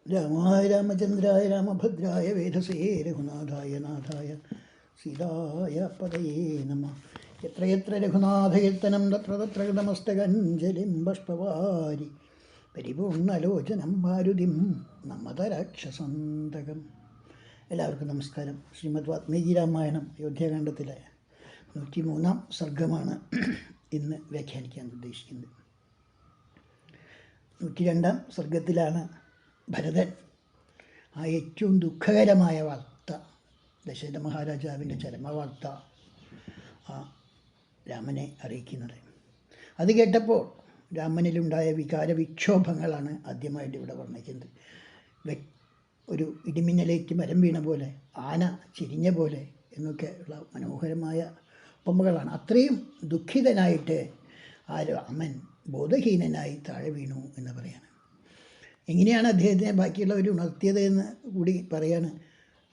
രാമായ രാമചന്ദ്രായ രാമഭദ്രായ വേധസേ രഘുനാഥായ നാഥായ സീതായ പദയേ നമ. എത്രയെത്ര രഘുനാഥകീർത്തനം തത്ര തത്ര കൃതമസ്തകഞ്ജലിം ബാഷ്പവാരി പരിപൂർണലോചനം മാരുതിം നമതരാക്ഷസന്തകം. എല്ലാവർക്കും നമസ്കാരം. ശ്രീമദ് വാൽമീകി രാമായണം അയോധ്യാകാണ്ഡത്തിലെ 103 സർഗമാണ് ഇന്ന് വ്യാഖ്യാനിക്കാൻ ഉദ്ദേശിക്കുന്നത്. 102 സർഗത്തിലാണ് ഭരതൻ ആ ഏറ്റവും ദുഃഖകരമായ വാർത്ത, ദശരഥ മഹാരാജാവിൻ്റെ ചരമവാർത്ത രാമനെ അറിയിക്കുന്നത്. അത് കേട്ടപ്പോൾ രാമനിലുണ്ടായ വികാരവിക്ഷോഭങ്ങളാണ് ആദ്യമായിട്ട് ഇവിടെ വർണ്ണിക്കുന്നത്. ഒരു ഇടിമിന്നലേറ്റ് മരം വീണ പോലെ, ആന ചിരിഞ്ഞ പോലെ എന്നൊക്കെ ഉള്ള മനോഹരമായ ഉപമകളാണ്. അത്രയും ദുഃഖിതനായിട്ട് ആ രാമൻ ബോധഹീനനായി താഴെ വീണു എന്ന് പറയാണ്. എങ്ങനെയാണ് അദ്ദേഹത്തിനെ ബാക്കിയുള്ളവർ ഉണർത്തിയത് എന്ന് കൂടി പറയാണ്.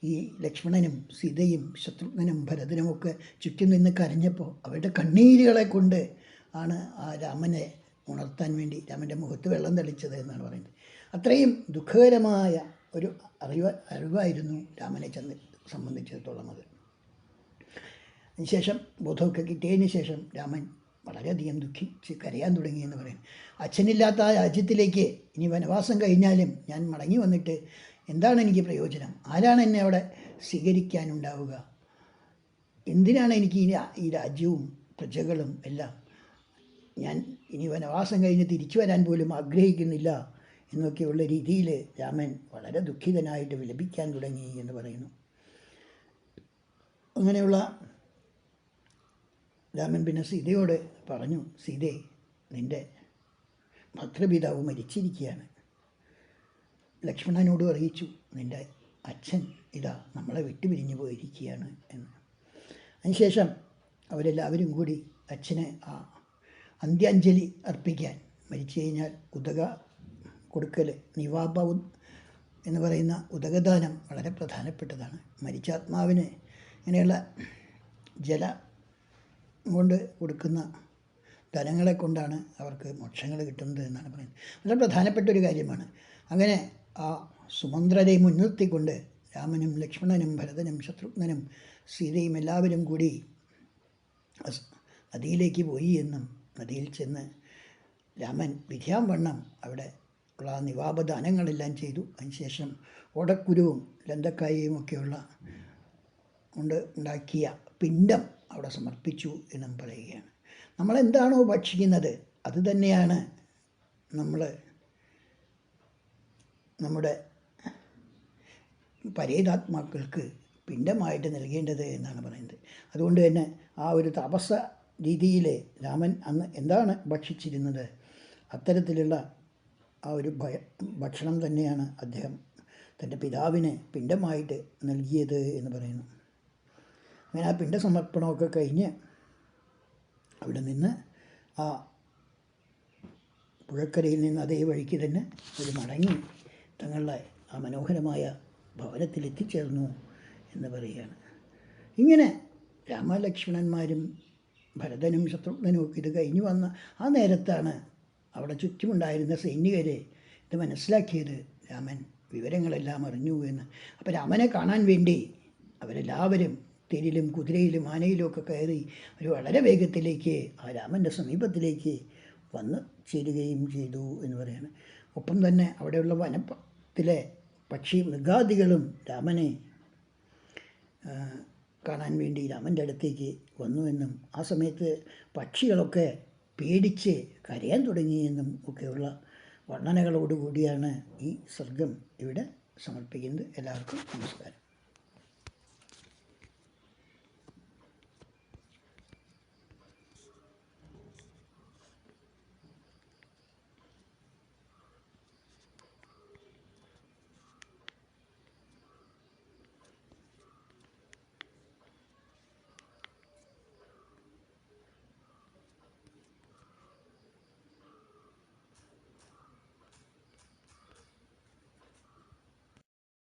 ഈ ലക്ഷ്മണനും സീതയും ശത്രുഘ്നനും ഭരതനുമൊക്കെ ചുറ്റും നിന്ന് കരഞ്ഞപ്പോൾ അവരുടെ കണ്ണീരുകളെ കൊണ്ട് ആണ് ആ രാമനെ ഉണർത്താൻ വേണ്ടി രാമൻ്റെ മുഖത്ത് വെള്ളം തെളിച്ചത് എന്നാണ് പറയുന്നത്. അത്രയും ദുഃഖകരമായ ഒരു അറിവായിരുന്നു രാമനെ സംബന്ധിച്ചിടത്തോളം അത്. അതിനുശേഷം ബോധമൊക്കെ കിട്ടിയതിന് ശേഷം രാമൻ വളരെയധികം ദുഃഖിച്ച് കരയാൻ തുടങ്ങി എന്ന് പറയും. അച്ഛനില്ലാത്ത ആ രാജ്യത്തിലേക്ക് ഇനി വനവാസം കഴിഞ്ഞാലും ഞാൻ മടങ്ങി വന്നിട്ട് എന്താണ് എനിക്ക് പ്രയോജനം? ആരാണ് എന്നെ അവിടെ സ്വീകരിക്കാനുണ്ടാവുക? എന്തിനാണ് എനിക്ക് ഈ രാജ്യവും പ്രജകളും എല്ലാം? ഞാൻ ഇനി വനവാസം കഴിഞ്ഞ് തിരിച്ചു വരാൻ പോലും ആഗ്രഹിക്കുന്നില്ല എന്നൊക്കെയുള്ള രീതിയിൽ രാമൻ വളരെ ദുഃഖിതനായിട്ട് വിലപിക്കാൻ തുടങ്ങി എന്ന് പറയുന്നു. അങ്ങനെയുള്ള രാമൻ പിന്നെ സീതയോട് പറഞ്ഞു, സീതേ, നിൻ്റെ ഭർത്തൃപിതാവ് മരിച്ചിരിക്കുകയാണ്. ലക്ഷ്മണനോട് അറിയിച്ചു, നിൻ്റെ അച്ഛൻ ഇതാ നമ്മളെ വിട്ടുപിരിഞ്ഞു പോയിരിക്കുകയാണ് എന്ന്. അതിനുശേഷം അവരെല്ലാവരും കൂടി അച്ഛനെ ആ അന്ത്യാഞ്ജലി അർപ്പിക്കാൻ, മരിച്ചു കഴിഞ്ഞാൽ ഉദക കൊടുക്കൽ, നിവാബ എന്ന് പറയുന്ന ഉദകദാനം വളരെ പ്രധാനപ്പെട്ടതാണ്. മരിച്ച ആത്മാവിന് ഇങ്ങനെയുള്ള ജല കൊണ്ട് കൊടുക്കുന്ന ധനങ്ങളെ കൊണ്ടാണ് അവർക്ക് മോക്ഷങ്ങൾ കിട്ടുന്നത് എന്നാണ് പറയുന്നത്. വളരെ പ്രധാനപ്പെട്ട ഒരു കാര്യമാണ്. അങ്ങനെ ആ സുമന്ത്രരെ മുൻനിർത്തിക്കൊണ്ട് രാമനും ലക്ഷ്മണനും ഭരതനും ശത്രുഘ്നനും സീതയും എല്ലാവരും കൂടി നദിയിലേക്ക് പോയി എന്നും നദിയിൽ ചെന്ന് രാമൻ വിധിയാംവണ്ണം അവിടെ ഉള്ള നിവാപദാനങ്ങളെല്ലാം ചെയ്തു. അതിനുശേഷം ഓടക്കുരുവും ലന്തക്കായയും ഒക്കെയുള്ള കൊണ്ട് ഉണ്ടാക്കിയ പിണ്ടം അവിടെ സമർപ്പിച്ചു എന്നും പറയുകയാണ്. നമ്മളെന്താണോ ഭക്ഷിക്കുന്നത് അത് തന്നെയാണ് നമ്മുടെ പരേതാത്മാക്കൾക്ക് പിണ്ടമായിട്ട് നൽകേണ്ടത് എന്നാണ് പറയുന്നത്. അതുകൊണ്ട് തന്നെ ആ ഒരു താപസ രീതിയിൽ രാമൻ അന്ന് എന്താണ് ഭക്ഷിച്ചിരുന്നത്, അത്തരത്തിലുള്ള ആ ഒരു ഭക്ഷണം തന്നെയാണ് അദ്ദേഹം തൻ്റെ പിതാവിന് പിണ്ടമായിട്ട് നൽകിയത് എന്ന് പറയുന്നു. അങ്ങനെ ആ പിണ്ടസമർപ്പണമൊക്കെ കഴിഞ്ഞ് അവിടെ നിന്ന് ആ പുഴക്കരയിൽ നിന്ന് അതേ വഴിക്ക് തന്നെ അവർ മടങ്ങി തങ്ങളുടെ ആ മനോഹരമായ ഭവനത്തിലെത്തിച്ചേർന്നു എന്ന് പറയുകയാണ്. ഇങ്ങനെ രാമലക്ഷ്മണന്മാരും ഭരതനും ശത്രുഘ്നനും ഒക്കെ ഇത് കഴിഞ്ഞു വന്ന ആ നേരത്താണ് അവിടെ ചുറ്റുമുണ്ടായിരുന്ന സൈനികർ ഇത് മനസ്സിലാക്കിയത്, രാമൻ വിവരങ്ങളെല്ലാം അറിഞ്ഞു എന്ന്. അപ്പോൾ രാമനെ കാണാൻ വേണ്ടി അവരെല്ലാവരും തേരിലും കുതിരയിലും ആനയിലും ഒക്കെ കയറി ഒരു വളരെ വേഗത്തിലേക്ക് ആ രാമൻ്റെ സമീപത്തിലേക്ക് വന്ന് ചേരുകയും ചെയ്തു എന്ന് പറയാണ്. ഒപ്പം തന്നെ അവിടെയുള്ള വനത്തിലെ പക്ഷി മൃഗാദികളും രാമനെ കാണാൻ വേണ്ടി രാമൻ്റെ അടുത്തേക്ക് വന്നുവെന്നും ആ സമയത്ത് പക്ഷികളൊക്കെ പേടിച്ച് കരയാൻ തുടങ്ങിയെന്നും ഒക്കെയുള്ള വർണ്ണനകളോടുകൂടിയാണ് ഈ സർഗം ഇവിടെ സമർപ്പിക്കുന്നത്. എല്ലാവർക്കും നമസ്കാരം.